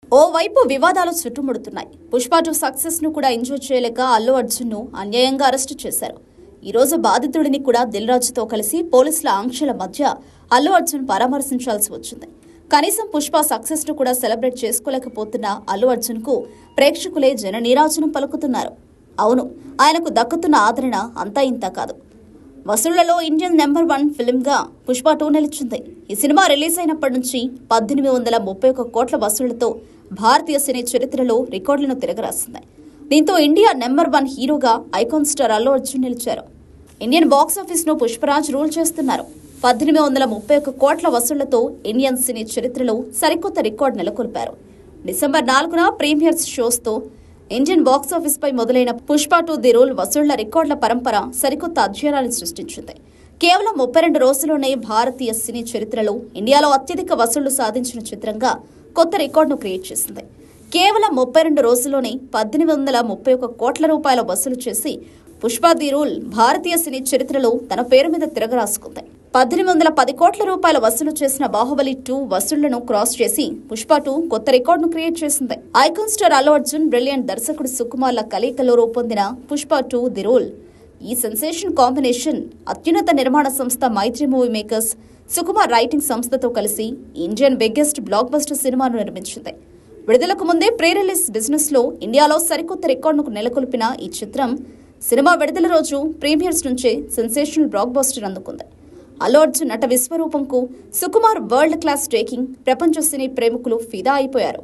ఓవైపు వివాదాలు చుట్టుముడుతున్నాయి. పుష్ప 2 సక్సెస్ ను కూడా ఎంజాయ్ చేయలేక అల్లు అర్జున్ ను అన్యాయంగా అరెస్టు చేశారు. ఈ రోజు బాధితుడిని కూడా దిల్ రాజుతో కలిసి పోలీసుల ఆంక్షల మధ్య అల్లు అర్జున్ పరామర్శించాల్సి వచ్చింది. కనీసం పుష్ప సక్సెస్ ను కూడా సెలబ్రేట్ చేసుకోలేకపోతున్న అల్లు అర్జున్ కు ప్రేక్షకులే జన నీరాజనం పలుకుతున్నారు. అవును, ఆయనకు దక్కుతున్న ఆదరణ అంతా ఇంతా కాదు. వసూళ్లలో ఇండియన్ నెంబర్ 1 ఫిల్మ్ గా పుష్ప 2 నిలిచింది. ఈ సినిమా రిలీజ్ అయినప్పటి నుంచి 1831 కోట్ల వసూళ్లతో భారతీయ సినీ చరిత్రలో రికార్డులను తిరగరాసింది. దీంతో ఇండియా నెంబర్ 1 హీరోగా ఐకాన్ స్టార్ అల్లు అర్జున్ నిలిచారు. ఇండియన్ బాక్సాఫీస్ ను పుష్పరాజ్ రూల్ చేస్తున్నారు. 1831 కోట్ల వసూళ్లతో ఇండియన్ సినీ చరిత్రలో సరికొత్త రికార్డు నెలకొల్పారు. డిసెంబర్ 4న ప్రీమియర్స్ షోస్ తో ఇండియన్ బాక్సాఫీస్ పై మొదలైన పుష్ప 2 ది రూల్ వసూళ్ల రికార్డుల పరంపర సరికొత్త అధ్యయనాన్ని సృష్టించింది. కేవలం 32 రోజుల్లోనే భారతీయ సినీ చరిత్రలో ఇండియాలో అత్యధిక వసూళ్లు సాధించిన చిత్రంగా కొత్త రికార్డును క్రియేట్ చేసింది. కేవలం 32 రోజుల్లోనే 1831 కోట్ల రూపాయల వసూలు చేసి పుష్ప ది రూల్ భారతీయ సినీ చరిత్రలో తన పేరు మీద తిరగరాసుకుంది. 1810 కోట్ల రూపాయల వసూలు చేసిన బాహుబలి 2 వసూళ్లను క్రాస్ చేసి పుష్ప 2 కొత్త రికార్డును క్రియేట్ చేసింది. Icon star Allu Arjun, brilliant దర్శకుడు సుకుమార్ల కలయికలో రూపొందిన పుష్ప 2 ది రూల్ ఈ సెన్సేషన్ కాంబినేషన్ అత్యున్నత నిర్మాణ సంస్థ మైత్రి మూవీ మేకర్స్, సుకుమార్ రైటింగ్ సంస్థతో కలిసి ఇండియన్ బిగ్గెస్ట్ బ్లాక్ బస్టర్ సినిమాను నిర్మించింది. విడుదలకు ముందే ప్రీ రిలీజ్ బిజినెస్ లో ఇండియాలో సరికొత్త రికార్డును నెలకొల్పిన ఈ చిత్రం సినిమా విడుదల రోజు ప్రీమియర్స్ నుంచే సెన్సేషనల్ బ్లాక్ బస్టర్ అందుకుంది. అల్లు అర్జున్ నట విశ్వరూపంకు సుకుమార్ వరల్డ్ క్లాస్ టేకింగ్ ప్రపంచ సినీ ప్రేమికులు ఫిదా అయిపోయారు.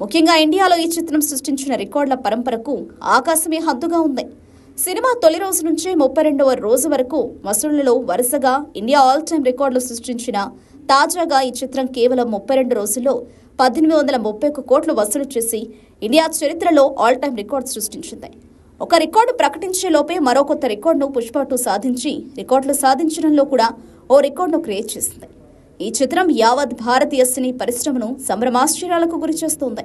ముఖ్యంగా ఇండియాలో ఈ చిత్రం సృష్టించిన రికార్డుల పరంపరకు ఆకాశమే హద్దుగా ఉంది. సినిమా తొలి రోజు నుంచే 32వ రోజు వరకు వసూళ్లలో వరుసగా ఇండియా ఆల్ టైమ్ రికార్డులు సృష్టించిన తాజాగా ఈ చిత్రం కేవలం 32 రోజుల్లో 1831 కోట్లు వసూలు చేసి ఇండియా చరిత్రలో ఆల్ టైమ్ రికార్డు సృష్టించింది. ఒక రికార్డు ప్రకటించే లోపే మరో కొత్త రికార్డును పుష్ప 2 సాధించి రికార్డులు సాధించడంలో కూడా ఓ రికార్డును క్రియేట్ చేసింది. ఈ చిత్రం యావత్ భారతీయ సినీ పరిశ్రమను సంభ్రమాశ్చర్యాలకు గురిచేస్తోంది.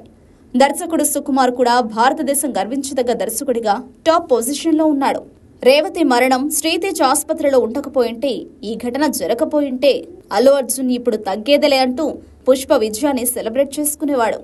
దర్శకుడు సుకుమార్ కూడా భారతదేశం గర్వించదగ్గ దర్శకుడిగా టాప్ పొజిషన్లో ఉన్నాడు. రేవతి మరణం శ్రీతేజ్ ఆసుపత్రిలో ఉండకపోయింటే, ఈ ఘటన జరగపోయింటే అల్లు అర్జున్ ఇప్పుడు తగ్గేదలే అంటూ పుష్ప విజయాన్ని సెలబ్రేట్ చేసుకునేవాడు.